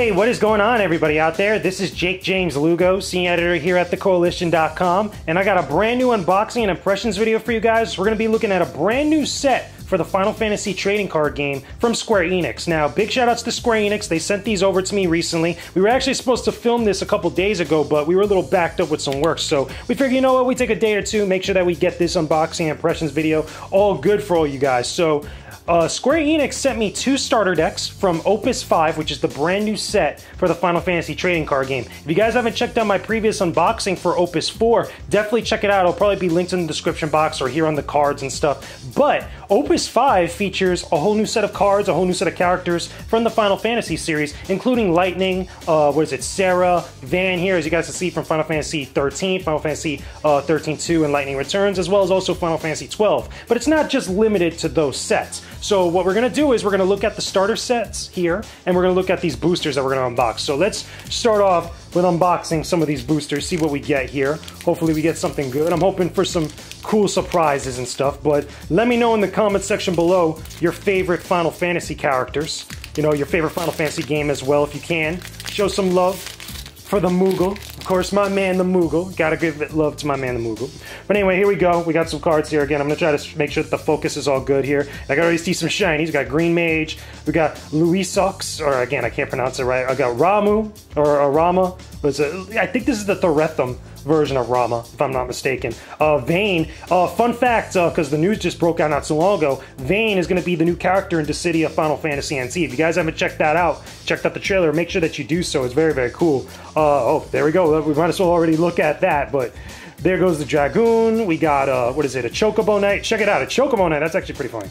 Hey, what is going on, everybody out there? This is Jakejames Lugo, senior editor here at thekoalition.com, and I got a brand new unboxing and impressions video for you guys. We're going to be looking at a brand new set for the Final Fantasy trading card game from Square Enix. Now, big shout outs to Square Enix. They sent these over to me recently. We were actually supposed to film this a couple days ago, but we were a little backed up with some work, so we figured, you know what, we take a day or two, make sure that we get this unboxing and impressions video all good for all you guys. So Square Enix sent me 2 starter decks from Opus V, which is the brand new set for the Final Fantasy trading card game. If you guys haven't checked out my previous unboxing for Opus IV, definitely check it out. It'll probably be linked in the description box or here on the cards and stuff. But Opus V features a whole new set of cards, a whole new set of characters from the Final Fantasy series, including Lightning, Sarah, Van here, as you guys can see from Final Fantasy 13, Final Fantasy 13-2, and Lightning Returns, as well as also Final Fantasy 12. But it's not just limited to those sets. So what we're going to do is we're going to look at the starter sets here, and we're going to look at these boosters that we're going to unbox. So let's start off with unboxing some of these boosters, see what we get here. Hopefully we get something good. I'm hoping for some cool surprises and stuff, but let me know in the comment section below your favorite Final Fantasy characters. You know, your favorite Final Fantasy game as well, if you can. Show some love for the Moogle. Of course, my man the Moogle. Gotta give love to my man the Moogle. But anyway, here we go. We got some cards here. Again, I'm gonna try to make sure that the focus is all good here. I can already see some shinies. We got Green Mage. We got Luisox, or again, I can't pronounce it right. I got Ramu, or Rama. I think this is the Thorethum version of Rama, if I'm not mistaken. Vayne, fun fact, because the news just broke out not so long ago, Vayne is going to be the new character in Dissidia Final Fantasy NC. If you guys haven't checked that out, checked out the trailer, make sure that you do so. It's very, very cool. Oh, there we go. We might as well already look at that, but there goes the Dragoon. We got, what is it, a Chocobo Knight? Check it out, a Chocobo Knight. That's actually pretty funny.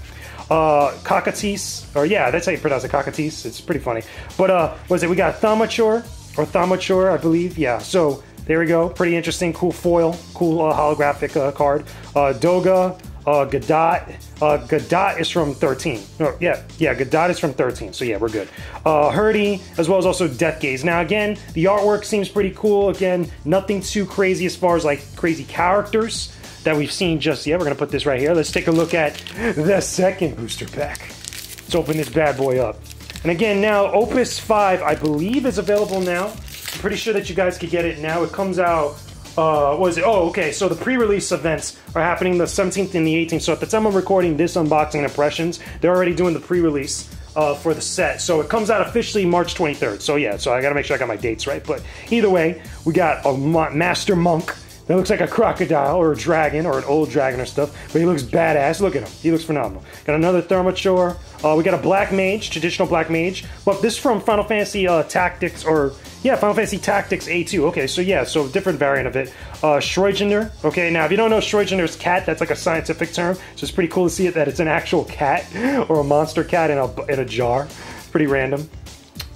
Cockatice, or yeah, that's how you pronounce it, Cockatice. It's pretty funny. But, what is it? We got Thaumaturge, I believe. Yeah, so there we go. Pretty interesting, cool foil, cool holographic card. Doga, Gadot. Gadot is from 13. No, yeah, Gadot is from 13. So yeah, we're good. Hurdy, as well as also Death Gaze. Now again, the artwork seems pretty cool. Again, nothing too crazy as far as like crazy characters that we've seen just yet. We're gonna put this right here. Let's take a look at the second booster pack. Let's open this bad boy up. And again, now Opus V, I believe, is available now. I'm pretty sure that you guys could get it now. It comes out, what is it? Oh, okay, so the pre-release events are happening the 17th and the 18th. So at the time I'm recording this unboxing and impressions, they're already doing the pre-release for the set. So it comes out officially March 23rd. So yeah, so I gotta make sure I got my dates right. But either way, we got a Master Monk that looks like a crocodile or a dragon or an old dragon or stuff, but he looks badass. Look at him. He looks phenomenal. Got another Thaumaturge. We got a Black Mage, traditional Black Mage. But this is from Final Fantasy Tactics, or yeah, Final Fantasy Tactics A2. Okay, so yeah, so different variant of it. Schroigener. Okay, now if you don't know Schroigener's cat, that's like a scientific term. So it's pretty cool to see it that it's an actual cat or a monster cat in a jar. Pretty random.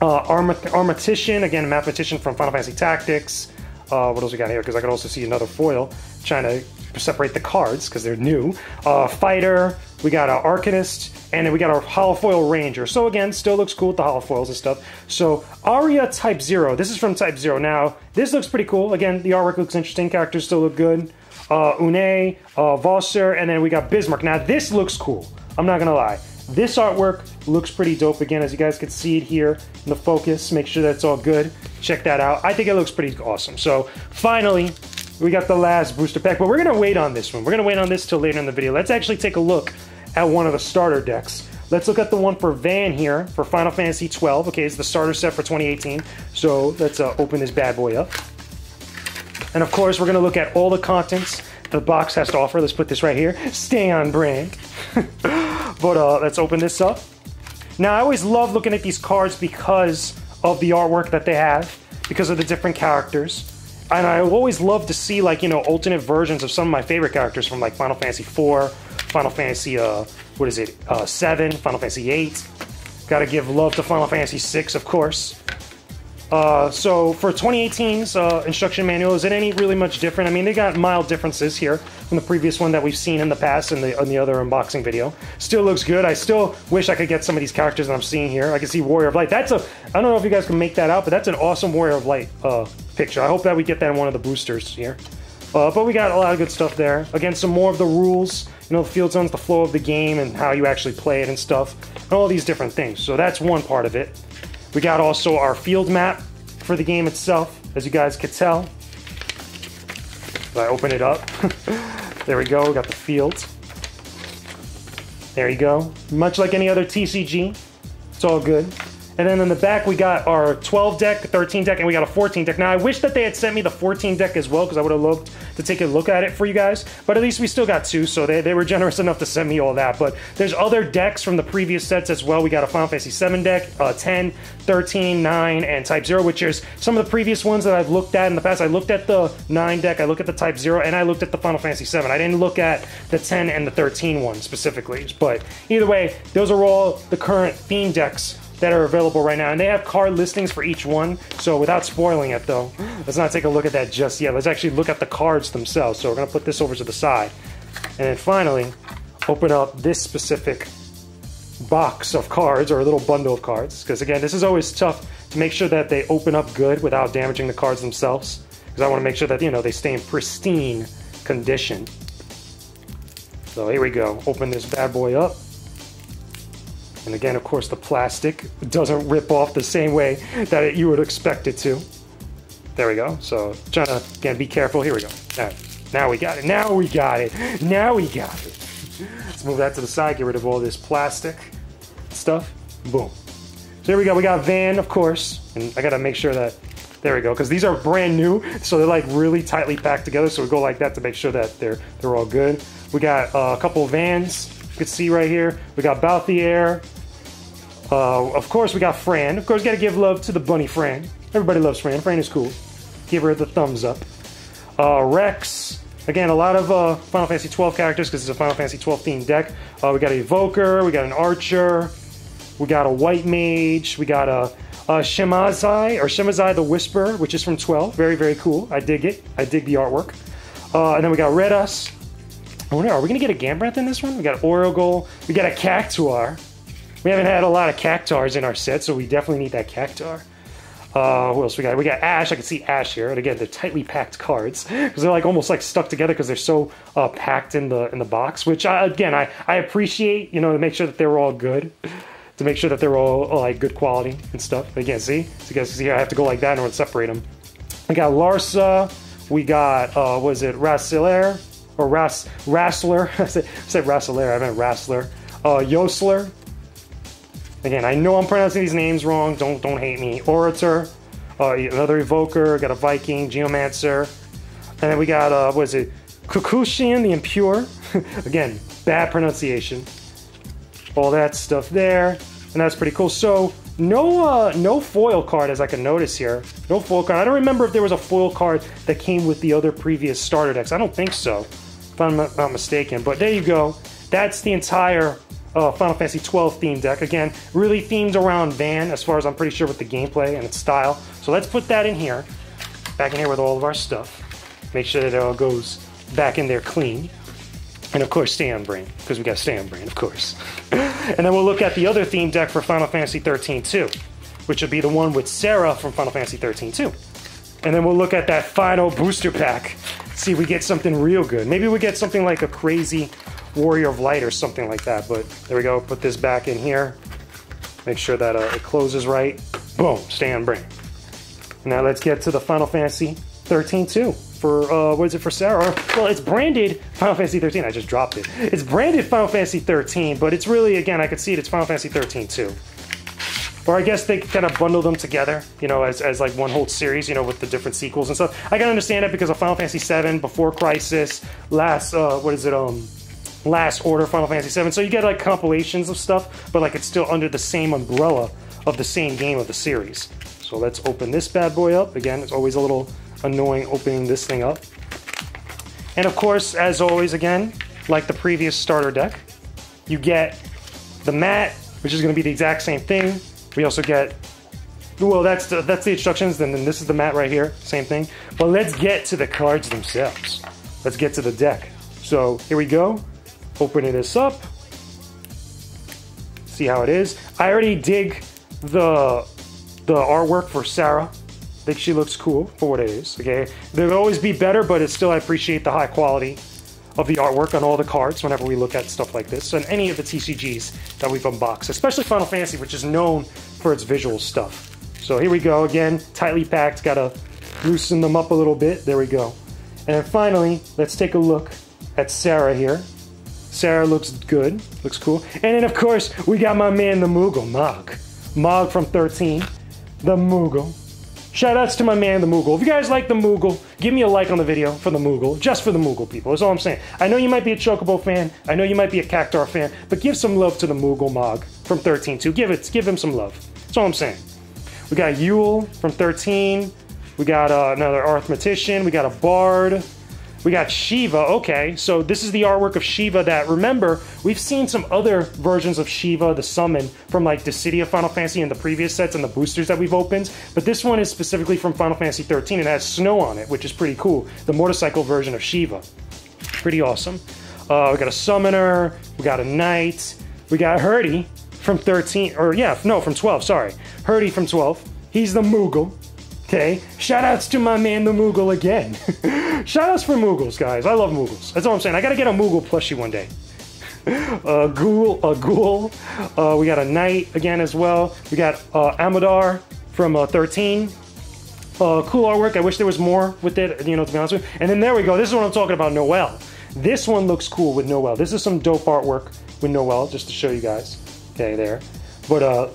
Armatician, again, a mathematician from Final Fantasy Tactics. What else we got here? Because I could also see another foil trying to separate the cards because they're new. Fighter, we got an Arcanist, and then we got our Holofoil Ranger. So again, still looks cool with the holofoils and stuff. So Aria Type 0. This is from Type 0. Now, this looks pretty cool. Again, the artwork looks interesting. Characters still look good. Une, Valser, and then we got Bismarck. Now, this looks cool. I'm not going to lie. This artwork looks pretty dope. Again, as you guys can see it here in the focus. Make sure that's all good. Check that out. I think it looks pretty awesome. So finally, we got the last booster pack, but we're going to wait on this one. We're going to wait on this till later in the video. Let's actually take a look at one of the starter decks. Let's look at the one for Van here for Final Fantasy 12. Okay, it's the starter set for 2018. So let's open this bad boy up. And of course, we're going to look at all the contents the box has to offer. Let's put this right here. Stay on brand. But let's open this up. Now, I always love looking at these cards because of the artwork that they have, because of the different characters. And I always love to see, like, you know, alternate versions of some of my favorite characters from, like, Final Fantasy IV, Final Fantasy, 7, Final Fantasy 8. Gotta give love to Final Fantasy 6, of course. So for 2018's instruction manual, is it any really much different? I mean, they got mild differences here from the previous one that we've seen in the past in the other unboxing video. Still looks good. I still wish I could get some of these characters that I'm seeing here. I can see Warrior of Light. I don't know if you guys can make that out, but that's an awesome Warrior of Light picture. I hope that we get that in one of the boosters here. But we got a lot of good stuff there. Again, some more of the rules, you know, the field zones, the flow of the game, and how you actually play it and stuff, and all these different things. So that's one part of it. We got also our field map for the game itself, as you guys could tell. If I open it up, there we go, we got the field. There you go. Much like any other TCG, it's all good. And then in the back, we got our 12 deck, 13 deck, and we got a 14 deck. Now, I wish that they had sent me the 14 deck as well, because I would have loved to take a look at it for you guys. But at least we still got 2, so they were generous enough to send me all that. But there's other decks from the previous sets as well. We got a Final Fantasy 7 deck, 10, 13, 9, and Type 0, which is some of the previous ones that I've looked at in the past. I looked at the 9 deck, I looked at the Type 0, and I looked at the Final Fantasy 7. I didn't look at the 10 and the 13 one specifically. But either way, those are all the current theme decks that are available right now, and they have card listings for each one. So without spoiling it though, let's not take a look at that just yet. Let's actually look at the cards themselves. So we're gonna put this over to the side, and then finally open up this specific box of cards, or a little bundle of cards, because again, this is always tough to make sure that they open up good without damaging the cards themselves, because I want to make sure that, you know, they stay in pristine condition. So here we go, open this bad boy up. And again, of course, the plastic doesn't rip off the same way that you would expect it to. There we go. So trying to, again, be careful. Here we go. All right. Now we got it. Now we got it. Now we got it. Let's move that to the side. Get rid of all this plastic stuff. Boom. So here we go. We got Van, of course. And I got to make sure that, there we go, because these are brand new. So they're like really tightly packed together. So we go like that to make sure that they're all good. We got a couple of Vans. You can see right here. We got Balthier. Of course, we got Fran. Of course, got to give love to the bunny Fran. Everybody loves Fran. Fran is cool. Give her the thumbs up. Rex. Again, a lot of Final Fantasy 12 characters, because it's a Final Fantasy 12 themed deck. We got an Evoker. We got an Archer. We got a White Mage. We got a Shemazai the Whisperer, which is from 12. Very, very cool. I dig it. I dig the artwork. And then we got Redus. I wonder, are we going to get a Gambranth in this one? We got Orogol. We got a Cactuar. We haven't had a lot of Cactuars in our set, so we definitely need that Cactuar. Who else we got? We got Ash. I can see Ash here. And again, they're tightly packed cards, because they're like almost like stuck together because they're so packed in the box. Which again, I appreciate. You know, to make sure that they're all good, to make sure that they're all like good quality and stuff. But again, see, so you guys can see I have to go like that in order to separate them. We got Larsa. We got was it Rassler or Rassler? I said Rassler. I meant Rassler. Yosler. Again, I know I'm pronouncing these names wrong. Don't hate me. Orator, another Evoker, got a Viking, Geomancer, and then we got what is it? Kukushian the Impure. Again, bad pronunciation. All that stuff there, and that's pretty cool. So no foil card, as I can notice here. No foil card. I don't remember if there was a foil card that came with the other previous starter decks. I don't think so, if I'm not mistaken. But there you go. That's the entire Final Fantasy 12 theme deck. Again, really themed around Van, as far as I'm pretty sure, with the gameplay and its style. So let's put that in here, back in here with all of our stuff. Make sure that it all goes back in there clean. And of course, stay on brand, because we got to stay on brand, of course. And then we'll look at the other theme deck for Final Fantasy 13 too, which would be the one with Sarah from Final Fantasy 13 too. And then we'll look at that final booster pack, see if we get something real good. Maybe we get something like a crazy Warrior of Light or something like that. But there we go. Put this back in here. Make sure that it closes right. Boom. Stay on brand. Now let's get to the Final Fantasy 13 too. For what is it for Sarah? Well, it's branded Final Fantasy 13. I just dropped it. It's branded Final Fantasy 13, but it's really, again, I could see it's Final Fantasy 13 too. Or I guess they kind of bundle them together, you know, as like one whole series, you know, with the different sequels and stuff. I can understand it because of Final Fantasy 7, Before Crisis, Last Order, Final Fantasy 7. So you get like compilations of stuff, but like it's still under the same umbrella of the same game of the series. So let's open this bad boy up. Again, it's always a little annoying opening this thing up. And of course, as always, again, like the previous starter deck, you get the mat, which is going to be the exact same thing. We also get, well, that's the instructions, and then this is the mat right here, same thing. But let's get to the cards themselves. Let's get to the deck. So here we go. Opening this up. See how it is. I already dig the artwork for Sarah. I think she looks cool for what it is. Okay, there will always be better, but it's still, I appreciate the high quality of the artwork on all the cards whenever we look at stuff like this, and any of the TCGs that we've unboxed, especially Final Fantasy, which is known for its visual stuff. So here we go again, tightly packed, gotta loosen them up a little bit. There we go. And then finally, let's take a look at Sarah here. Sarah looks good, looks cool. And then of course, we got my man, the Moogle, Mog from 13, the Moogle. Shoutouts to my man, the Moogle. If you guys like the Moogle, give me a like on the video for the Moogle, just for the Moogle people, that's all I'm saying. I know you might be a Chocobo fan, I know you might be a Cactar fan, but give some love to the Moogle Mog from 13 too. Give him some love, that's all I'm saying. We got Yule from 13, we got another Arithmetician, we got a Bard, we got Shiva. Okay, so this is the artwork of Shiva that, remember, we've seen some other versions of Shiva, the summon, from like the City of Final Fantasy in the previous sets and the boosters that we've opened, but this one is specifically from Final Fantasy 13 and has snow on it, which is pretty cool. The motorcycle version of Shiva. Pretty awesome. We got a Summoner, we got a Knight, we got Hurdy from 13, or yeah, no, from 12, sorry. Hurdy from 12. He's the Moogle. Okay, shoutouts to my man, the Moogle again. Shoutouts for Moogles, guys. I love Moogles. That's all I'm saying. I gotta get a Moogle plushie one day. A Ghoul. We got a Knight again as well. We got Amadar from 13. Cool artwork. I wish there was more with it, you know, to be honest with you. And then there we go. This is what I'm talking about, Noelle. This one looks cool with Noelle. This is some dope artwork with Noelle, just to show you guys. Okay, there. But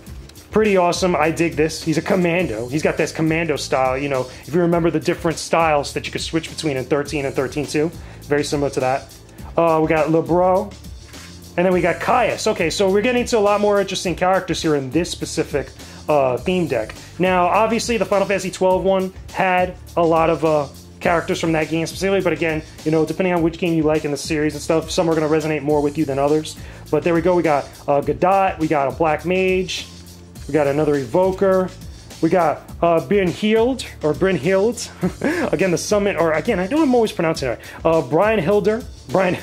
pretty awesome. I dig this. He's a commando. He's got this commando style, you know, if you remember the different styles that you could switch between in 13 and 13-2. Very similar to that. We got Lebro. And then we got Caius. Okay, so we're getting to a lot more interesting characters here in this specific theme deck. Now, obviously, the Final Fantasy 12 one had a lot of characters from that game specifically, but again, you know, depending on which game you like in the series and stuff, some are going to resonate more with you than others. But there we go. We got Gadot. We got a Black Mage. We got another Evoker. We got Brynhild. Again, the summon, or again, I know I'm always pronouncing it right. Brian Hilder. But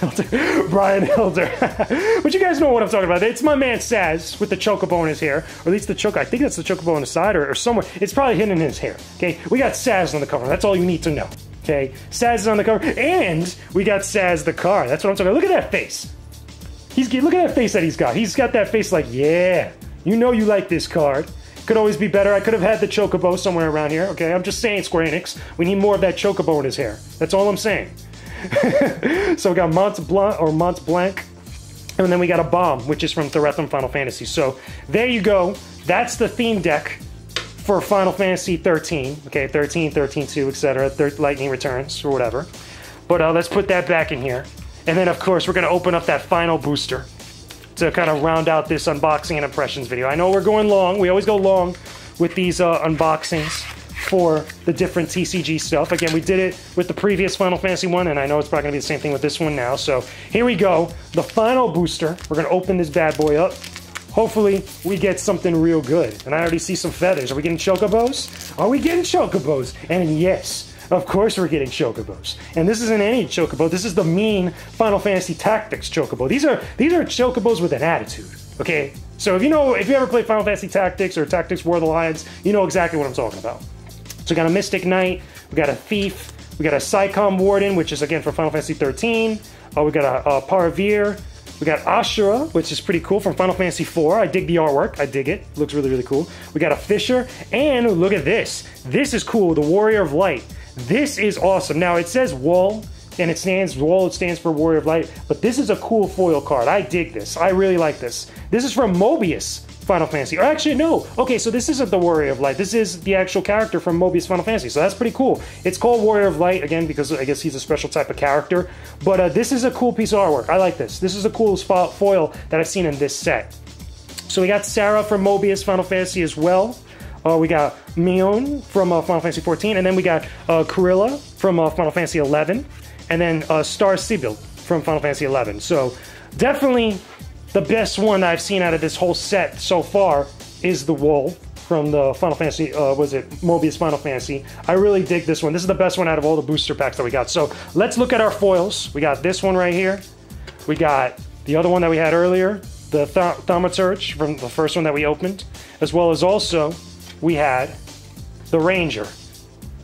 you guys know what I'm talking about. It's my man Saz with the chocobo in his hair. Or at least the choco. I think that's the chocobo on the side or somewhere. It's probably hidden in his hair. Okay, we got Saz on the cover. That's all you need to know. Okay, Saz is on the cover. And we got Saz the card. That's what I'm talking about. Look at that face. Look at that face that he's got. He's got that face like, yeah. You know you like this card. Could always be better. I could have had the chocobo somewhere around here. Okay, I'm just saying, Square Enix. We need more of that chocobo in his hair. That's all I'm saying. So we got Mont Blanc. And then we got a Bomb, which is from Therethum Final Fantasy. So there you go. That's the theme deck for Final Fantasy 13. Okay, 13, 13-2, etc. Lightning Returns, or whatever. But let's put that back in here. And then, of course, we're going to open up that final booster to kind of round out this unboxing and impressions video. I know we're going long. We always go long with these unboxings for the different TCG stuff. Again, we did it with the previous Final Fantasy one, and I know it's probably going to be the same thing with this one now. So here we go. The final booster. We're going to open this bad boy up. Hopefully, we get something real good. And I already see some feathers. Are we getting chocobos? Are we getting chocobos? And yes, of course we're getting chocobos. And this isn't any chocobo. This is the mean Final Fantasy Tactics chocobo. These are chocobos with an attitude. Okay? So if you ever played Final Fantasy Tactics or Tactics War of the Lions, you know exactly what I'm talking about. So we got a Mystic Knight, we got a Thief, we got a Psycom Warden, which is again for Final Fantasy 13. We got a Paravir. We got Ashura, which is pretty cool, from Final Fantasy IV. I dig the artwork. I dig it. Looks really, really cool. We got a Fisher. And look at this. This is cool. The Warrior of Light. This is awesome. Now, it says Wall, and it stands for Warrior of Light, but this is a cool foil card. I dig this. I really like this. This is from Mobius Final Fantasy. Or actually, no. Okay, so this isn't the Warrior of Light. This is the actual character from Mobius Final Fantasy, so that's pretty cool. It's called Warrior of Light, again, because I guess he's a special type of character, but this is a cool piece of artwork. I like this. This is the coolest foil that I've seen in this set. So we got Sarah from Mobius Final Fantasy as well. We got Mion from Final Fantasy 14, and then we got Kurilla from Final Fantasy 11, and then Star Sibyl from Final Fantasy 11. So definitely the best one I've seen out of this whole set so far is the Wall from the Final Fantasy, Mobius Final Fantasy. I really dig this one. This is the best one out of all the booster packs that we got. So let's look at our foils. We got this one right here. We got the other one that we had earlier, the Thaumaturge from the first one that we opened, as well as also we had the Ranger.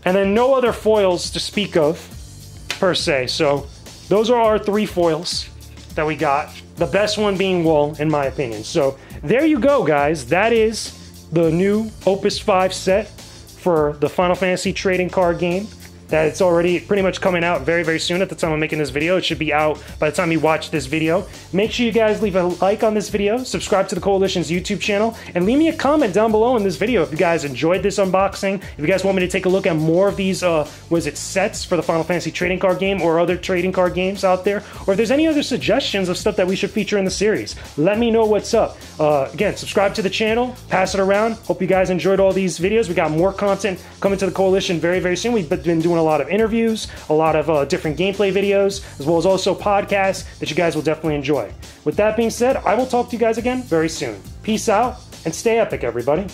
And then no other foils to speak of, per se. So those are our 3 foils that we got. The best one being Wool, in my opinion. So there you go, guys. That is the new Opus V set for the Final Fantasy trading card game. That it's already pretty much coming out very, very soon at the time I'm making this video. It should be out by the time you watch this video. Make sure you guys leave a like on this video, subscribe to the Koalition's YouTube channel, and leave me a comment down below in this video if you guys enjoyed this unboxing, if you guys want me to take a look at more of these, sets for the Final Fantasy trading card game or other trading card games out there, or if there's any other suggestions of stuff that we should feature in the series. Let me know what's up. Again, subscribe to the channel, pass it around. Hope you guys enjoyed all these videos. We got more content coming to the Koalition very, very soon. We've been doing a lot of interviews, a lot of different gameplay videos, as well as also podcasts that you guys will definitely enjoy. With that being said, I will talk to you guys again very soon. Peace out, and stay epic, everybody.